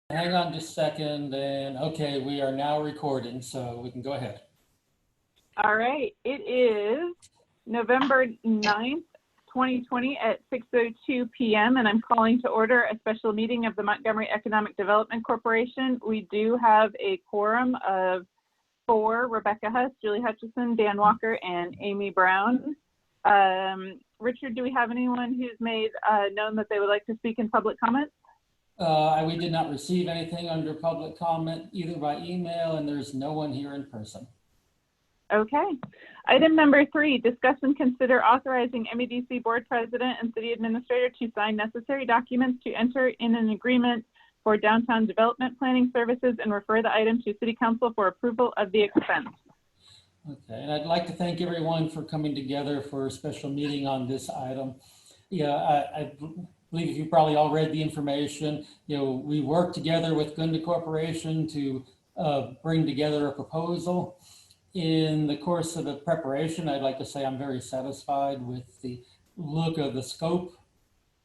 Hang on just a second, and okay, we are now recording, so we can go ahead. All right, it is November 9th, 2020 at 6:02 p.m. and I'm calling to order a special meeting of the Montgomery Economic Development Corporation. We do have a quorum of 4, Rebecca Huss, Julie Hutchison, Dan Walker, and Amy Brown. Richard, do we have anyone who's made known that they would like to speak in public comment? We did not receive anything under public comment either by email, and there's no one here in person. Okay. Item number 3, discuss and consider authorizing MEDC Board President and City Administrator to sign necessary documents to enter in an agreement for downtown development planning services and refer the item to City Council for approval of the expense. Okay, and I'd like to thank everyone for coming together for a special meeting on this item. Yeah, I believe you probably all read the information. You know, we worked together with Gunda Corporation to bring together a proposal. In the course of the preparation, I'd like to say I'm very satisfied with the look of the scope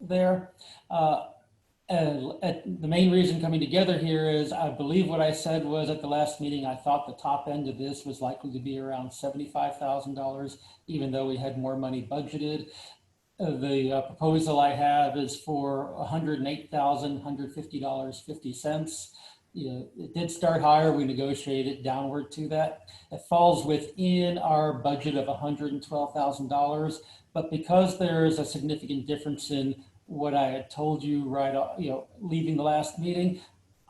there. And the main reason coming together here is I believe what I said was at the last meeting, I thought the top end of this was likely to be around $75,000, even though we had more money budgeted. The proposal I have is for $108,150.50. You know, it did start higher. We negotiated downward to that. It falls within our budget of $112,000, but because there is a significant difference in what I had told you leaving the last meeting,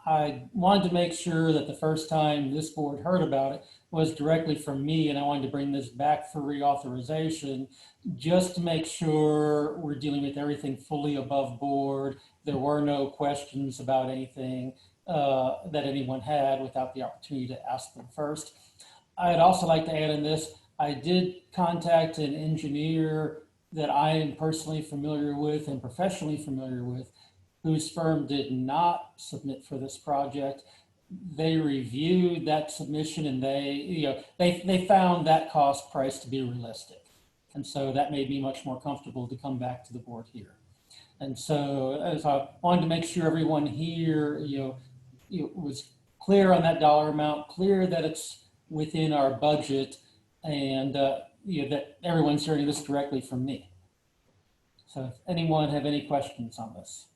I wanted to make sure that the first time this board heard about it was directly from me, and I wanted to bring this back for reauthorization just to make sure we're dealing with everything fully above board. There were no questions about anything that anyone had without the opportunity to ask them first. I'd also like to add in this, I did contact an engineer that I am personally familiar with and professionally familiar with, whose firm did not submit for this project. They reviewed that submission and they found that cost price to be realistic. And so that made me much more comfortable to come back to the board here. And so as I wanted to make sure everyone here, was clear on that dollar amount, clear that it's within our budget, and that everyone's hearing this directly from me. So if anyone have any questions on this?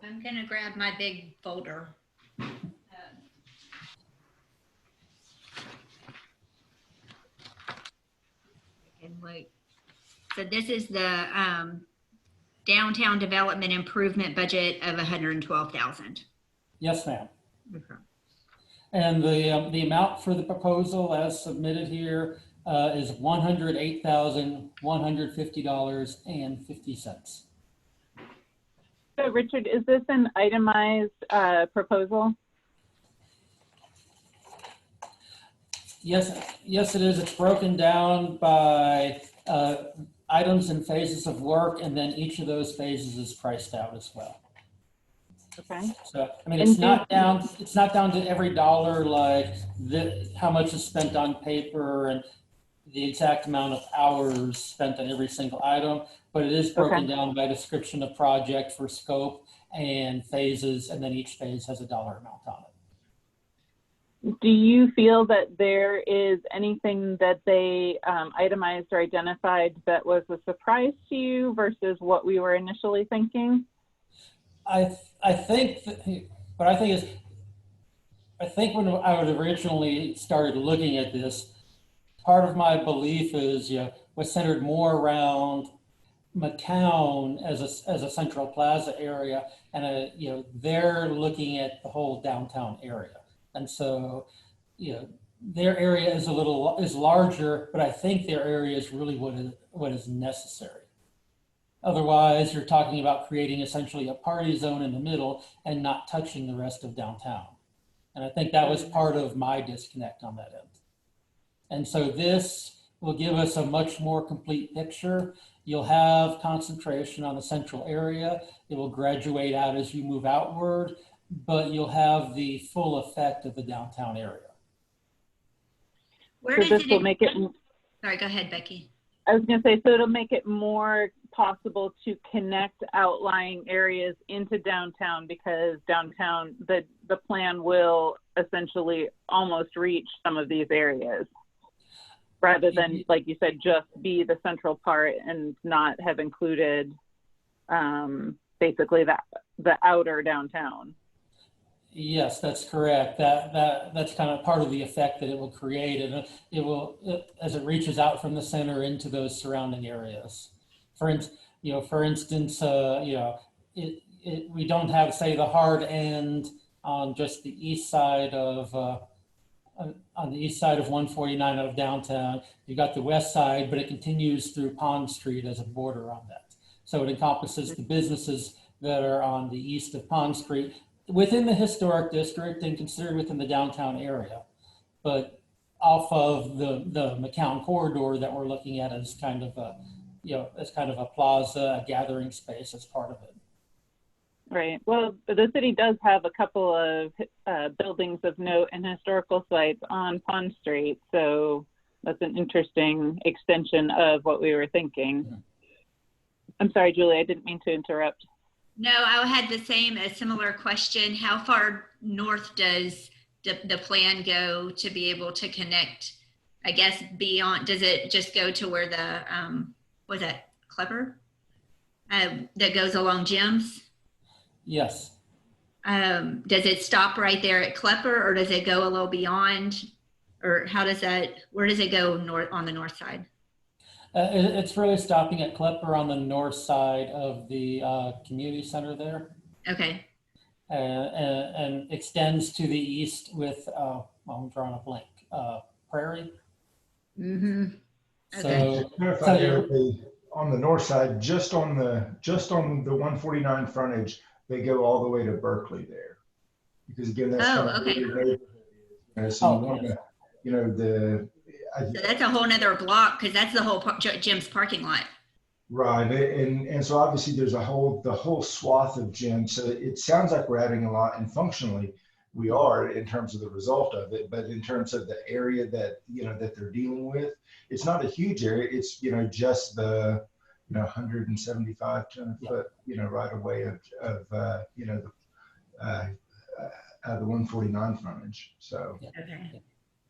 I'm going to grab my big folder. And wait. So this is the downtown development improvement budget of $112,000. Yes, ma'am. Okay. And the amount for the proposal as submitted here is $108,150.50. So Richard, is this an itemized proposal? Yes, it is. It's broken down by items and phases of work, and then each of those phases is priced out as well. Okay. So, I mean, it's not down to every dollar, like how much is spent on paper and the exact amount of hours spent on every single item, but it is broken down by description of project for scope and phases, and then each phase has a dollar amount on it. Do you feel that there is anything that they itemized or identified that was a surprise to you versus what we were initially thinking? I think when I would originally started looking at this, part of my belief is was centered more around McCown as a central plaza area, and they're looking at the whole downtown area, and so their area is larger, but I think their area is really what is necessary. Otherwise, you're talking about creating essentially a party zone in the middle and not touching the rest of downtown. And I think that was part of my disconnect on that end. And so this will give us a much more complete picture. You'll have concentration on the central area. It will graduate out as you move outward, but you'll have the full effect of the downtown area. Where so does this will make it. Sorry, go ahead, Becky. I was going to say, so it'll make it more possible to connect outlying areas into downtown, because downtown, the plan will essentially almost reach some of these areas, rather than, like you said, just be the central part and not have included basically the outer downtown. Yes, that's correct. That's kind of part of the effect that it will create, and as it reaches out from the center into those surrounding areas. For instance, we don't have, say, the hard end on just the east side of on the east side of 149 out of downtown. You got the west side, but it continues through Pond Street as a border on that. So it encompasses the businesses that are on the east of Pond Street, within the historic district and considered within the downtown area, but off of the McCown corridor that we're looking at as kind of a plaza, a gathering space as part of it. Right. Well, the city does have a couple of buildings of note and historical sites on Pond Street, so that's an interesting extension of what we were thinking. Mm-hmm. I'm sorry, Julie, I didn't mean to interrupt. No, I had a similar question. How far north does the plan go to be able to connect, I guess, beyond? Does it just go to where the, was that Klepper? That goes along Jim's? Yes. Does it stop right there at Klepper, or does it go a little beyond? Or where does it go north on the north side? It's really stopping at Klepper on the north side of the community center there. Okay. And extends to the east with, I'm drawing a blank, Prairie. Mm-hmm. Okay. So on the north side, just on the 149 frontage, they go all the way to Berkeley there. Because again, that's kind of where your neighborhood is. So so that's a whole nother block, because that's the whole Jim's parking lot. Right, and so obviously there's the whole swath of Jim. So it sounds like we're adding a lot, and functionally we are in terms of the result of it. But in terms of the area that that they're dealing with, it's not a huge area. It's just the 175 foot right away of the 149 frontage. So. Okay.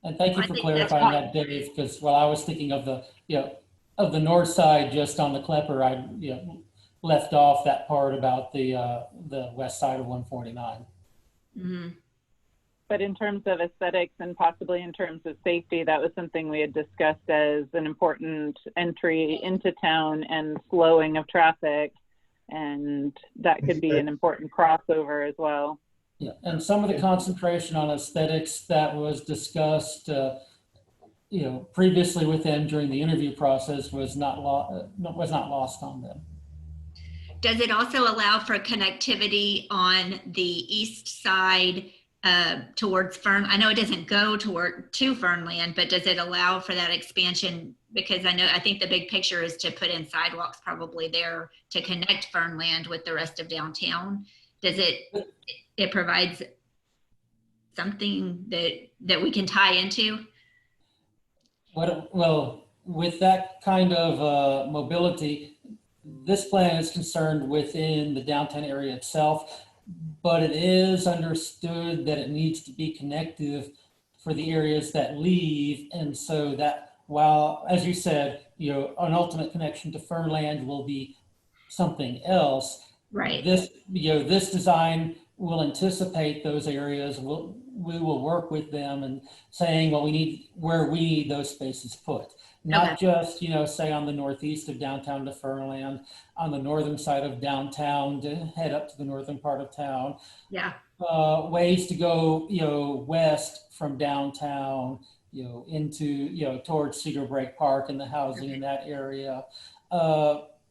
And thank you for clarifying that, Dave, because while I was thinking of the north side, just on the Klepper, I left off that part about the west side of 149. Mm-hmm. But in terms of aesthetics and possibly in terms of safety, that was something we had discussed as an important entry into town and slowing of traffic, and that could be an important crossover as well. Yeah, and some of the concentration on aesthetics that was discussed, previously with them during the interview process was not lost on them. Does it also allow for connectivity on the east side towards Fern? I know it doesn't go to Fernland, but does it allow for that expansion? Because I think the big picture is to put in sidewalks probably there to connect Fernland with the rest of downtown. Does it provides something that we can tie into? Well, with that kind of mobility, this plan is concerned within the downtown area itself, but it is understood that it needs to be connective for the areas that leave. And so that while, as you said, an ultimate connection to Fernland will be something else. Right. This design will anticipate those areas. We will work with them and saying, well, we need those spaces put. Not just, say on the northeast of downtown to Fernland, on the northern side of downtown to head up to the northern part of town. Yeah. Ways to go, west from downtown, into, towards Cedar Break Park and the housing in that area.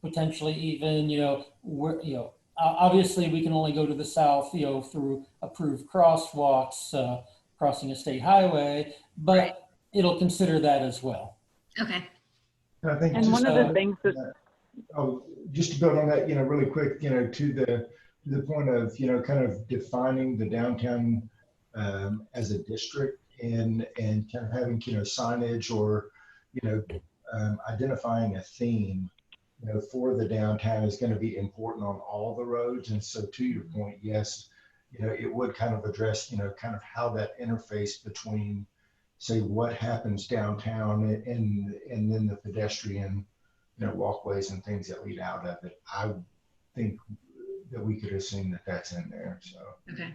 Potentially even, obviously we can only go to the south, through approved crosswalks, crossing a state highway, but it'll consider that as well. Okay. I think and one of the things that, just to build on that, really quick, to the point of, kind of defining the downtown as a district and kind of having, signage or, identifying a theme, for the downtown is going to be important on all the roads. And so to your point, yes, it would kind of address, kind of how that interface between, say, what happens downtown and then the pedestrian, walkways and things that lead out of it. I think that we could assume that that's in there. So. Okay.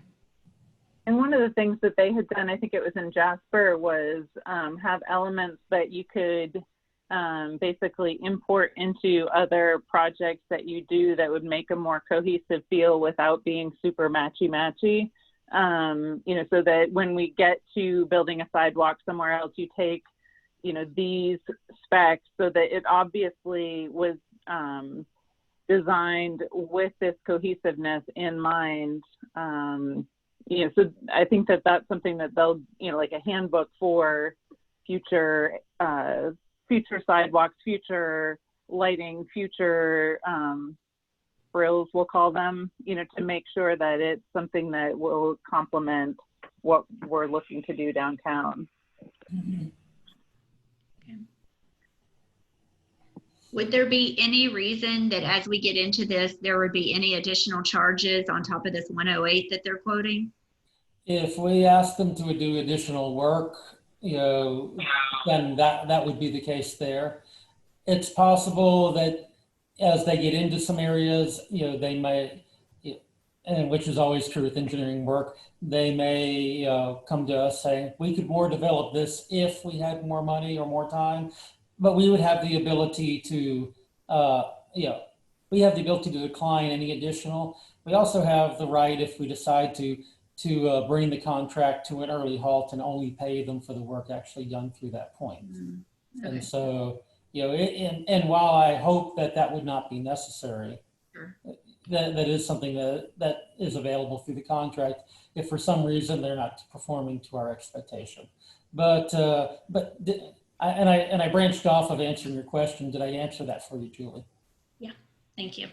And one of the things that they had done, I think it was in Jasper, was have elements that you could basically import into other projects that you do that would make a more cohesive feel without being super matchy-matchy. So that when we get to building a sidewalk somewhere else, you take, these specs so that it obviously was designed with this cohesiveness in mind. So I think that that's something that they'll, like a handbook for future sidewalks, future lighting, future frills, we'll call them, to make sure that it's something that will complement what we're looking to do downtown. Mm-hmm. Okay. Would there be any reason that as we get into this, there would be any additional charges on top of this 108 that they're quoting? If we ask them to do additional work, then that would be the case there. It's possible that as they get into some areas, they may, and which is always true with engineering work, they may come to us saying, we could more develop this if we had more money or more time, but we would have the ability to, we have the ability to decline any additional. We also have the right, if we decide to bring the contract to an early halt and only pay them for the work actually done through that point. Mm-hmm. Okay. And so, and while I hope that would not be necessary, sure, that is something that is available through the contract if for some reason they're not performing to our expectation. But I branched off of answering your question. Did I answer that for you, Julie? Yeah, thank you.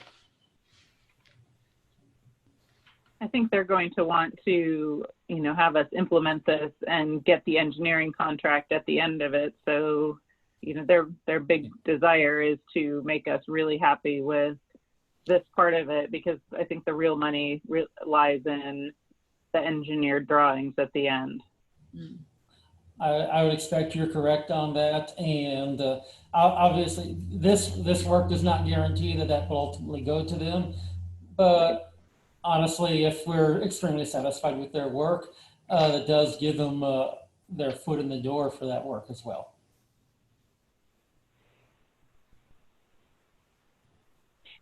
I think they're going to want to, have us implement this and get the engineering contract at the end of it. So, their big desire is to make us really happy with this part of it, because I think the real money lies in the engineered drawings at the end. I would expect you're correct on that. And obviously this work does not guarantee that will ultimately go to them, but honestly, if we're extremely satisfied with their work, it does give them their foot in the door for that work as well.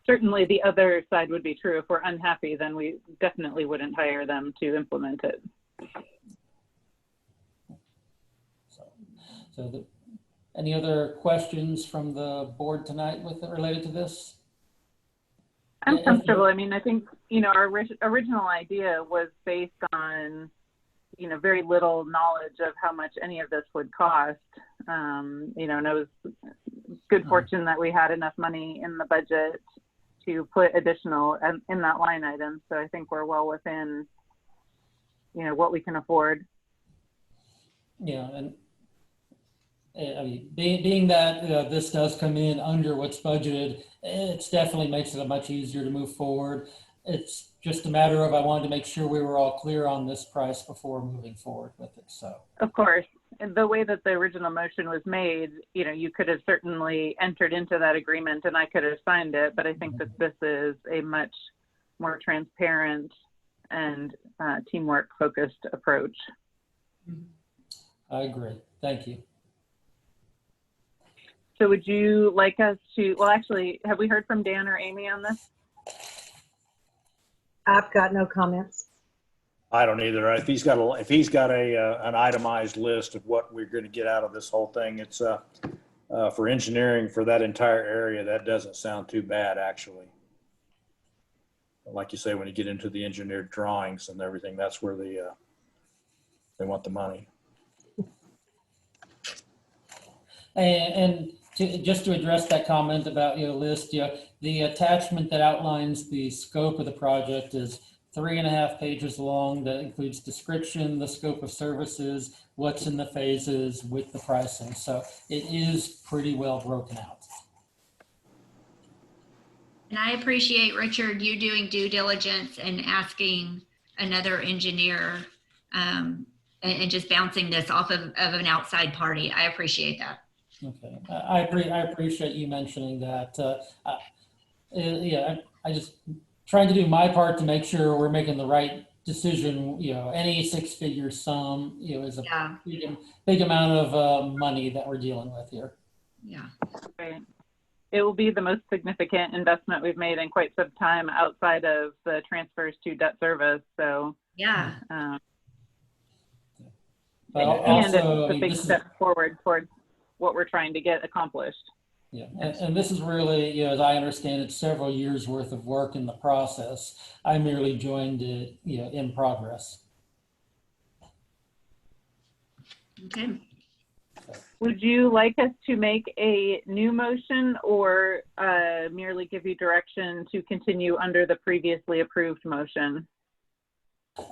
Certainly the other side would be true. If we're unhappy, then we definitely wouldn't hire them to implement it. Any other questions from the board tonight related to this? I'm comfortable. I mean, I think, our original idea was based on, very little knowledge of how much any of this would cost. And it was good fortune that we had enough money in the budget to put additional in that line item. So I think we're well within, what we can afford. Yeah, and I mean, being that this does come in under what's budgeted, it definitely makes it much easier to move forward. It's just a matter of, I wanted to make sure we were all clear on this price before moving forward with it. So, of course, and the way that the original motion was made, you could have certainly entered into that agreement and I could have signed it, but I think that this is a much more transparent and teamwork focused approach. I agree. Thank you. So would you like us to, well, actually, have we heard from Dan or Amy on this? I've got no comments. I don't either. If he's got an itemized list of what we're going to get out of this whole thing, it's for engineering for that entire area. That doesn't sound too bad, actually. Like you say, when you get into the engineered drawings and everything, that's where they want the money. And just to address that comment about list, the attachment that outlines the scope of the project is 3.5 pages long that includes description, the scope of services, what's in the phases with the pricing. So it is pretty well broken out. And I appreciate, Richard, you doing due diligence and asking another engineer and just bouncing this off of an outside party. I appreciate that. Okay, I appreciate you mentioning that. Yeah, I just trying to do my part to make sure we're making the right decision. You know, any 6-figure sum, you know, is a Yeah. big amount of money that we're dealing with here. Yeah. Right. It will be the most significant investment we've made in quite some time outside of the transfers to debt service. So Yeah. But and also, it's a big step forward towards what we're trying to get accomplished. Yeah, and this is really, you know, as I understand it, several years worth of work in the process. I merely joined it, you know, in progress. Okay. Would you like us to make a new motion or merely give you direction to continue under the previously approved motion?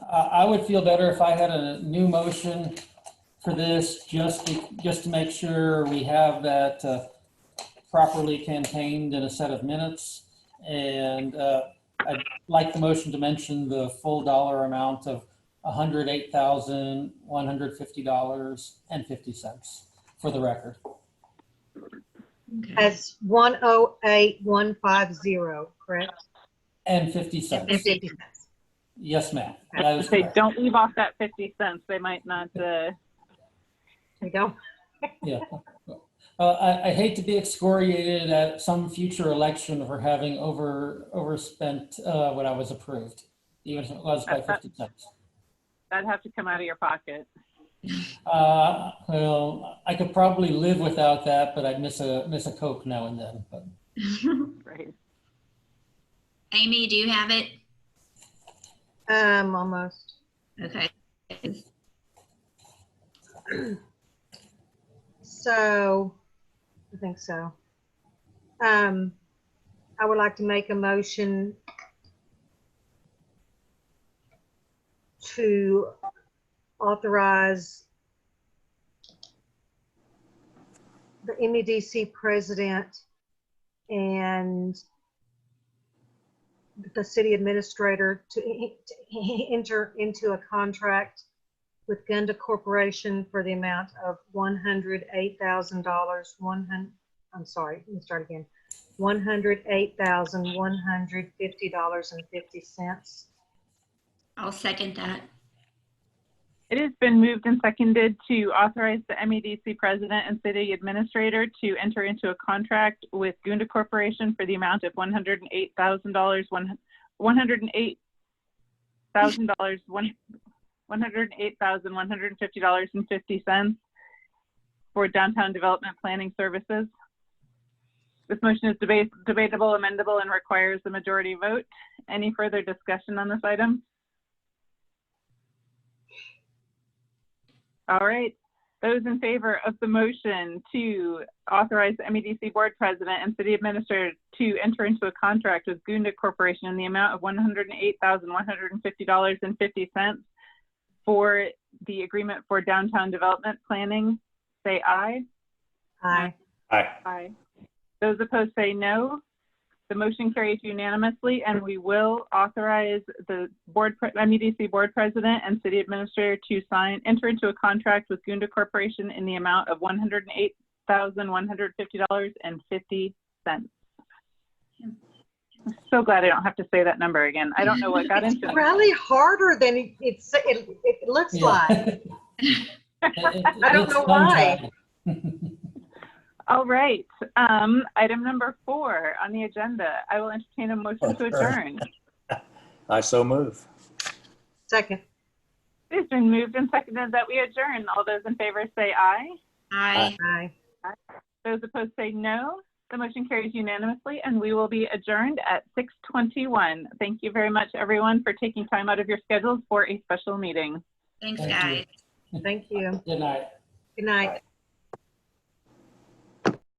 I would feel better if I had a new motion for this, just to make sure we have that properly contained in a set of minutes. And I'd like the motion to mention the full dollar amount of $108,150.50 for the record. Okay. As 108,150, correct? And 50 cents. And 50 cents. Yes, ma'am. That is Say, correct. don't leave off that 50 cents. They might not. There you go. Yeah. I hate to be excoriated at some future election for having overspent what I was approved, even if it was by 50 cents. That'd have to come out of your pocket. Well, I could probably live without that, but I'd miss a Coke now and then. But Right. Amy, do you have it? Almost. Okay. So, I think so. I would like to make a motion to authorize the MEDC president and the city administrator to enter into a contract with Gunda Corporation for the amount of $108,000. I'm sorry, let me start again. $108,150.50. I'll second that. It has been moved and seconded to authorize the MEDC president and city administrator to enter into a contract with Gunda Corporation for the amount of $108,150.50 for downtown development planning services. This motion is debatable, amendable, and requires a majority vote. Any further discussion on this item? All right. Those in favor of the motion to authorize the MEDC board president and city administrator to enter into a contract with Gunda Corporation in the amount of $108,150.50 for the agreement for downtown development planning, say aye. Aye. Aye. Aye. Those opposed say no. The motion carries unanimously, and we will authorize the MEDC board president and city administrator to enter into a contract with Gunda Corporation in the amount of $108,150.50. I'm so glad I don't have to say that number again. I don't know what got into it. Really harder than it looks like. I don't know why. All right. Item number 4 on the agenda. I will entertain a motion to adjourn. I so move. Second. It's been moved and seconded that we adjourn. All those in favor say aye. Aye. Aye. Those opposed say no. The motion carries unanimously, and we will be adjourned at 6:21. Thank you very much, everyone, for taking time out of your schedules for a special meeting. Thanks, Thank you. guys. Thank you. Good night. Good night.